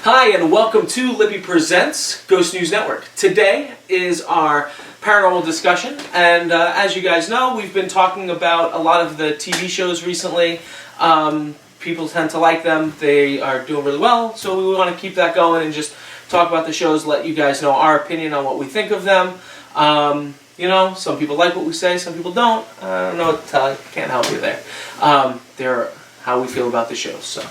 Hi, and welcome to Lippy Presents Ghost News Network. Today is our paranormal discussion, and as you guys know, we've been talking about a lot of the TV shows recently. People tend to like them. They are doing really well, so we want to keep that going and just talk about the shows, let you guys know our opinion on what we think of them. You know, some people like what we say, some people don't. I don't know what to tell you. Can't help you there. They're how we feel about the shows. So,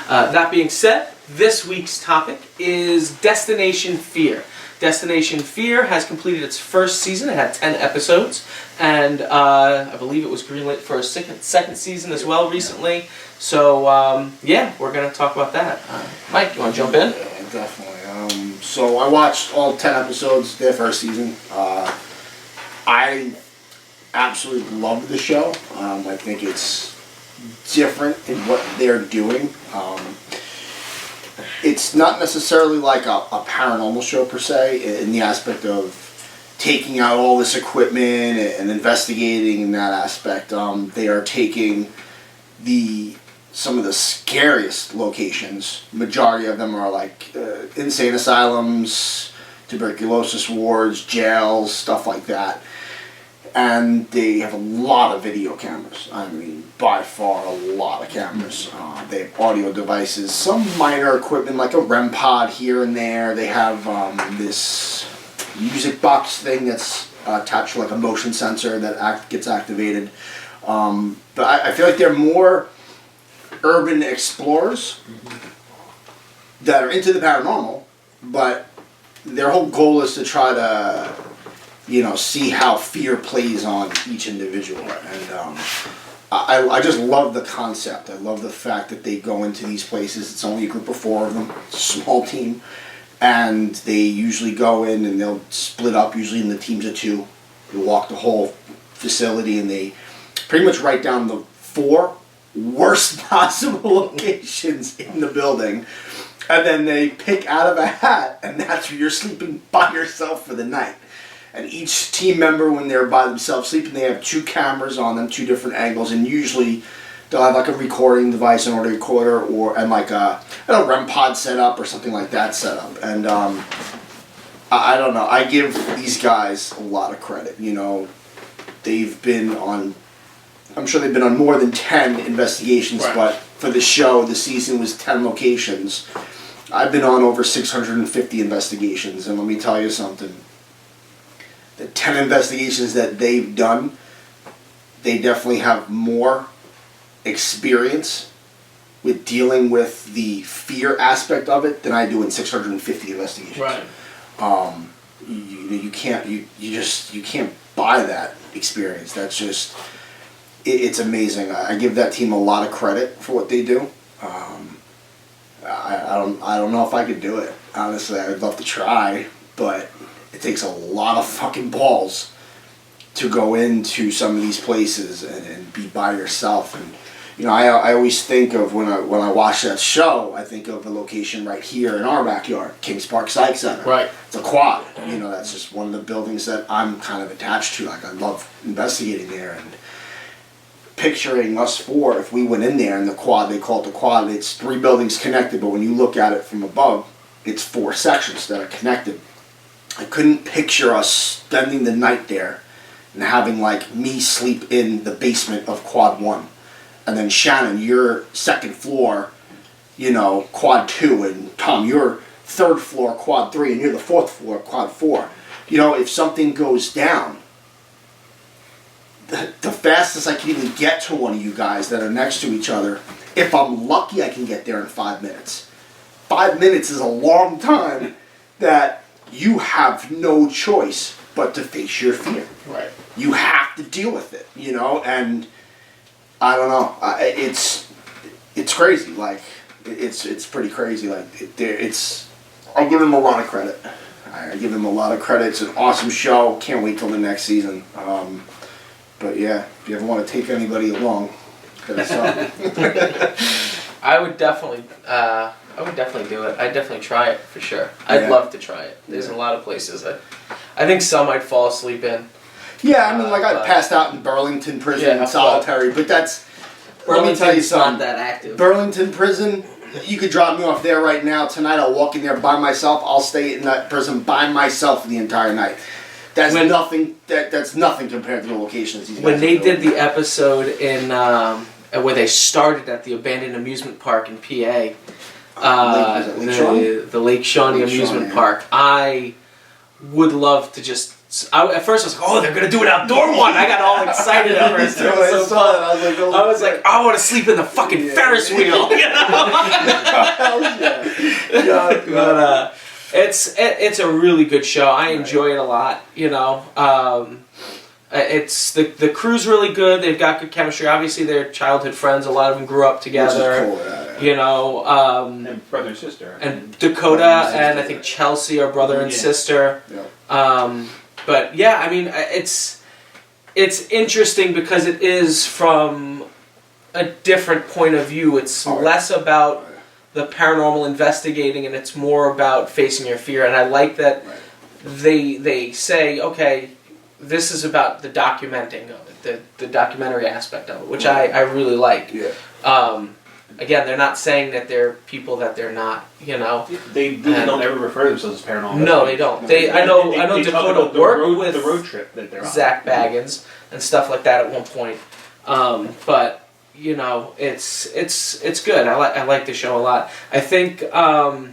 that being said, this week's topic is Destination Fear. Destination Fear has completed its first season. It had 10 episodes, and I believe it was greenlit for a second season as well recently. So, yeah, we're going to talk about that. Mike, you want to jump in? Yeah, definitely. So I watched all 10 episodes of their first season. I absolutely love the show. I think it's different in what they're doing. It's not necessarily like a paranormal show per se, in the aspect of taking out all this equipment and investigating in that aspect. They are taking some of the scariest locations. Majority of them are like insane asylums, tuberculosis wards, jails, stuff like that. And they have a lot of video cameras. I mean, by far a lot of cameras. They have audio devices, some minor equipment like a REM pod here and there. They have this music box thing that's attached to like a motion sensor that gets activated. But I feel like they're more urban explorers that are into the paranormal, but their whole goal is to try to, see how fear plays on each individual. And I just love the concept. I love the fact that they go into these places. It's only a group of 4 of them. It's a small team. And they usually go in and they'll split up, usually in the teams of 2. They walk the whole facility and they pretty much write down the 4 worst possible locations in the building. And then they pick out of a hat, and that's where you're sleeping by yourself for the night. And each team member, when they're by themselves sleeping, they have 2 cameras on them, 2 different angles, and usually they'll have like a recording device, an audio recorder, and like a REM pod set up or something like that set up. And I don't know. I give these guys a lot of credit. They've been on. I'm sure they've been on more than 10 investigations, right. But for the show, the season was 10 locations. I've been on over 650 investigations, and let me tell you something. The 10 investigations that they've done, they definitely have more experience with dealing with the fear aspect of it than I do in 650 investigations. Right. You can't buy that experience. That's just, it's amazing. I give that team a lot of credit for what they do. I don't know if I could do it. Honestly, I would love to try, but it takes a lot of fucking balls to go into some of these places and be by yourself. And I always think of when I watch that show, I think of a location right here in our backyard, Kings Park Psych Center. Right. It's a quad. That's just one of the buildings that I'm kind of attached to. Like, I love investigating there, and picturing us 4, if we went in there in the quad, they call it the quad, it's 3 buildings connected, but when you look at it from above, it's 4 sections that are connected. I couldn't picture us spending the night there and having like me sleep in the basement of quad 1, and then Shannon, your 2nd floor, quad 2, and Tom, your 3rd floor, quad 3, and you're the 4th floor, quad 4. If something goes down, the fastest I can even get to one of you guys that are next to each other, if I'm lucky, I can get there in 5 minutes. 5 minutes is a long time that you have no choice but to face your fear. Right. You have to deal with it, and I don't know. It's crazy. Like, it's pretty crazy. Like, I give them a lot of credit. I give them a lot of credit. It's an awesome show. Can't wait till the next season. But yeah, if you ever want to take anybody along, hit us up. I would definitely do it. I'd definitely try it for sure. I'd love to try it. There's a lot of places I think some I'd fall asleep in. Yeah, I mean, I passed out in Burlington Prison in solitary, but that's. Let me tell you something. Not that active. Burlington Prison You could drop me off there right now tonight. I'll walk in there by myself. I'll stay in that prison by myself for the entire night. That's nothing. That's nothing compared to the locations these guys when they are did doing. the episode in where they started at the abandoned amusement park in PA, the Lake Shawnee amusement park. I would love to just. At first I was like, oh, they're gonna do an outdoor one. I got all excited at first. I was like, I want to sleep in the fucking Ferris wheel. You know? But it's a really good show. I enjoy it a lot. You know, it's the crew's really good. They've got good chemistry. Obviously, they're childhood friends. A lot of them grew up together. Which is cool, you know, and brother and sister. And Dakota and I think Chelsea are brother and sister. Yeah. But yeah, I mean, it's interesting because it is from a different point of view. It's less about the paranormal investigating, and it's more about facing your fear. And I like that they say, okay, this is about the documenting of it, the documentary aspect of it, which I really like. Yeah. Again, they're not saying that they're people that they're not, you know. They really don't ever refer to themselves as paranormal. No, they don't. I know they Dakota worked with the road trip that they're on. Zach Baggins and stuff like that at one point. But you know, it's good. I like the show a lot. I think I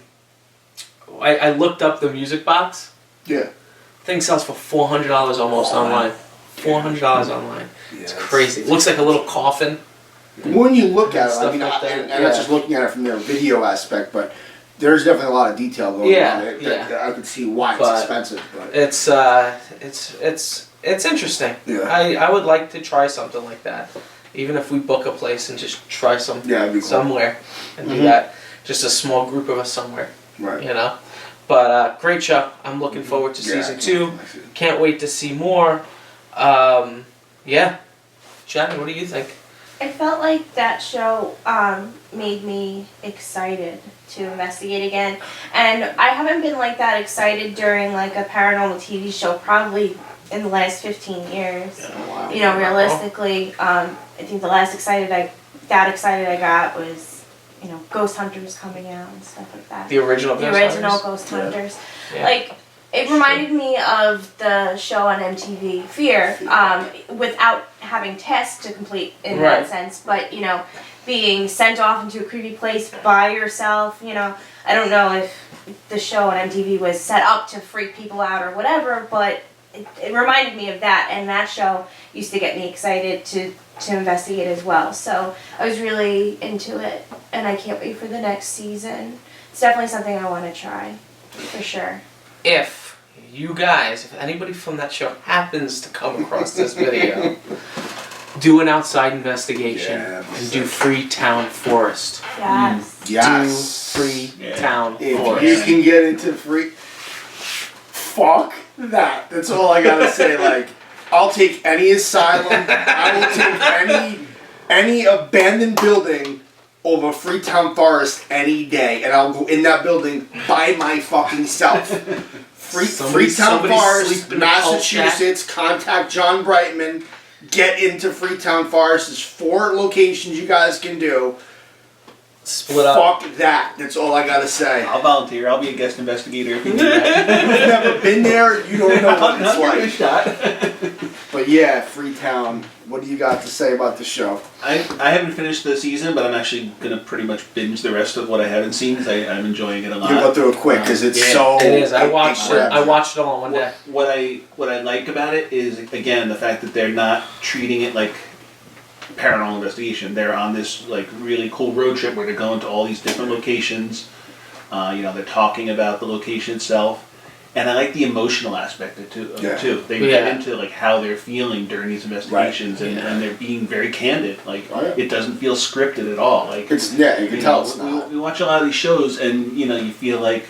looked up the music box. Yeah. Thing sells for $400 almost online. $400 online. Yeah, it's crazy. It looks like a little coffin. When you look at it, I mean, Like that, and that's just looking at it from their video aspect, but there's definitely a lot of detail going on. I could see why it's expensive, but it's interesting. Yeah. I would like to try something like that, even if we book a place and just try it'd be cool. somewhere and do that. Just a small group of us somewhere, right? You know. But great show. I'm looking forward to season 2. Can't wait to see more. Yeah, Jenny, what do you think? I felt like that show made me excited to investigate again, and I haven't been like that excited during like a paranormal TV show probably in the last 15 years. Oh, wow. You know, realistically, I think the last excited I got was, you know, Ghost Hunters coming out and stuff like that. The original Ghost Hunters. Yeah. Like, it reminded me of the show on MTV, Fear, without having tasks to complete in that sense, but, you know, being sent off into a creepy place by yourself, you know. I don't know if the show on MTV was set up to freak people out or whatever, but it reminded me of that, and that show used to get me excited to investigate as well. So I was really into it, and I can't wait for the next season. It's definitely something I want to try, for sure. If anybody from that show happens to come across this video, do an outside investigation and do Freetown Forest. Yes. Yes. Do Freetown If Forest. you can get into fuck that. That's all I gotta say. Like, I'll take any asylum. I will take any abandoned building over Freetown Forest any day, and I'll go in that building by my fucking self. Freetown Forest, Massachusetts. Contact John Brightman. Get into Freetown Forest. There's 4 locations you guys can do. Split up. Fuck that. That's all I gotta say. I'll volunteer. I'll be a guest investigator if you do that. You've never been there. You don't know what it's I'll give it a like. shot. But yeah, Freetown. What do you got to say about the show? I haven't finished the season, but I'm actually going to pretty much binge the rest of what I haven't seen because I'm enjoying it a lot. You go through it quick because it's so. It is. I watched it all in one day. What I like about it is, again, the fact that they're not treating it like paranormal investigation. They're on this like really cool road trip where they're going to all these different locations. You know, they're talking about the location itself. And I like the emotional aspect of it too. They get into like how they're feeling during these investigations, and they're being very candid. Like it doesn't feel scripted at all. Like it's you can tell it's not. We watch a lot of these shows, and you feel like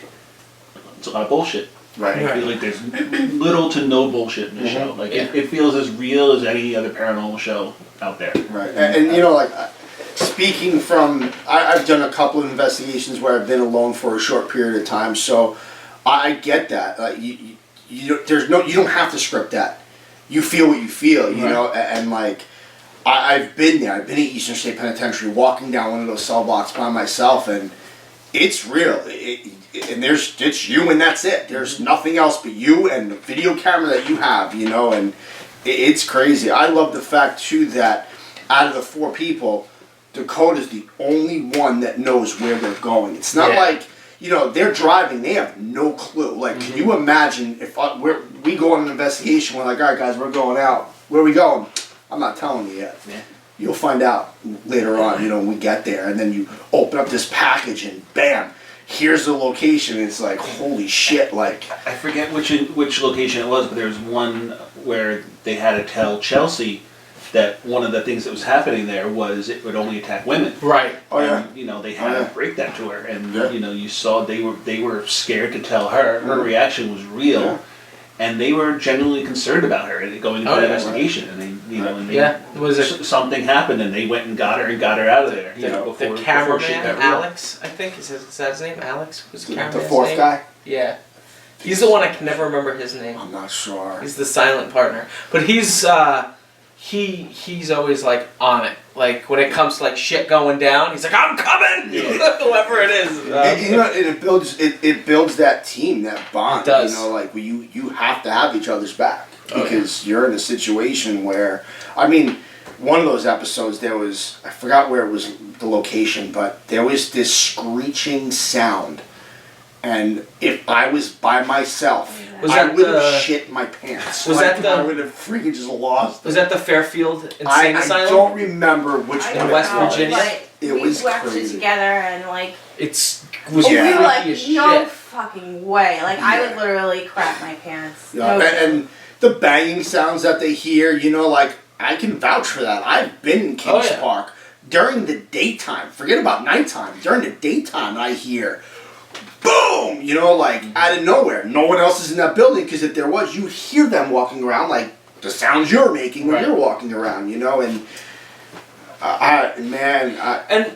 it's a lot of bullshit. Right. I feel like there's little to no bullshit in the show. Like it feels as real as any other paranormal show out there. Right. And you know, like speaking from, I've done a couple of investigations where I've been alone for a short period of time, so. I get that. Like you don't have to script that. You feel what you feel, you know. And like, I've been there. I've been at Eastern State Penitentiary, walking down one of those cell blocks by myself, and it's real. And it's you and that's it. There's nothing else but you and the video camera that you have, you know, and it's crazy. I love the fact, too, that out of the 4 people, Dakota's the only one that knows where they're going. It's not like, you know, they're driving, they have no clue. Like, can you imagine if we go on an investigation, we're like, all right, guys, we're going out. Where are we going? I'm not telling you yet. Yeah. You'll find out later on, you know, when we get there. And then you open up this package and bam, here's the location. It's like, holy shit, like. I forget which location it was, but there was one where they had to tell Chelsea that one of the things that was happening there was it would only attack women. Right. Oh yeah. And, you know, they had to break that to her, and you know, you saw they were scared to tell her. Her reaction was real, and they were genuinely concerned about her and going into the investigation. And they, you know, and they, something happened, and they went and got her out of there. You know, the cameraman, Alex, I think is that his name? Alex was the cameraman's The 4th name? guy. Yeah. He's the one I can never remember his name. I'm not sure. He's the silent partner, but he's always like on it. Like when it comes to like shit going down, he's like, "I'm coming," whoever it is. You know, it builds that team, that bond. It does. You know, like you have to have each other's back because you're in a situation where, I mean, one of those episodes there was, I forgot where it was, the location, but there was this screeching sound. And if I was by myself, I would have shit my pants. I would have freaking just lost it. Was that the Fairfield Insane Asylum? I don't remember which one. In West Virginia? It was watched crazy. it together and like... We were like, no fucking way. Like, I would literally crap my pants. Yeah. And the banging sounds that they hear, you know, like, I can vouch for that. I've been in Kings Park during the daytime. Forget about nighttime. During the daytime, I hear... boom! You know, like, out of nowhere. No one else is in that building, because if there was, you'd hear them walking around, like, the sounds you're making when you're walking around, you know, and, and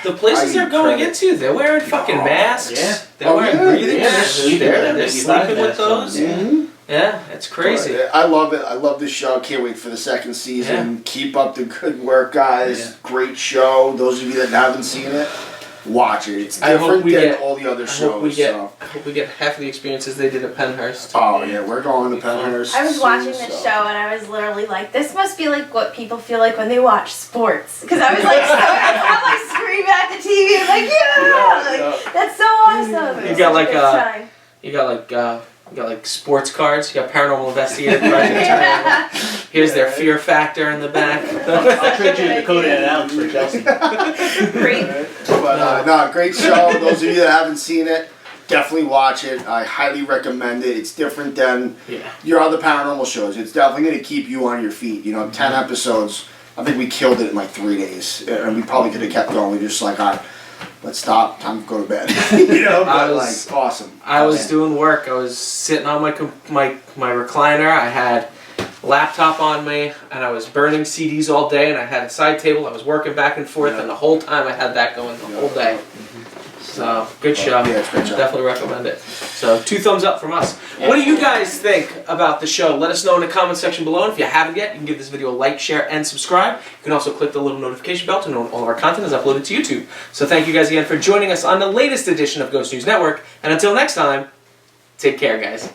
the places they're going into, they're wearing fucking masks. Yeah. They're wearing breathing masks. They're sleeping with those. Yeah, it's crazy. I love it. I love this show. Can't wait for the 2nd season. Yeah. Keep up the good work, guys. Yeah. Great show. Those of you that haven't seen it, watch it. It's different than all the other shows. I hope we get half of the experiences they did at Penhurst. Oh yeah, we're going to Penhurst. I was watching this show and I was literally like, this must be like what people feel like when they watch sports. Because I was like, I'm like screaming at the TV. I'm like, that's so awesome. You got like sports cards. You got Paranormal Investigator Project. Here's their fear factor in the back. I'll trade you Dakota and Alex for Chelsea. Great. But great show. Those of you that haven't seen it, definitely watch it. I highly recommend it. It's different than your other paranormal shows. It's definitely going to keep you on your feet. You know, 10 episodes. I think we killed it in like 3 days, and we probably could have kept going. We're just like, all right, let's stop. Time to go to bed. You know, but like awesome. I was doing work. I was sitting on my recliner. I had a laptop on me, and I was burning CDs all day. And I had a side table. I was working back and forth, and the whole time I had that going the whole day. So good show. Yeah, it's a good show. Definitely recommend it. So 2 thumbs up from us. What do you guys think about the show? Let us know in the comment section below. And if you haven't yet, you can give this video a like, share, and subscribe. You can also click the little notification bell to know when all of our content is uploaded to YouTube. So thank you guys again for joining us on the latest edition of Ghost News Network. And until next time, take care, guys.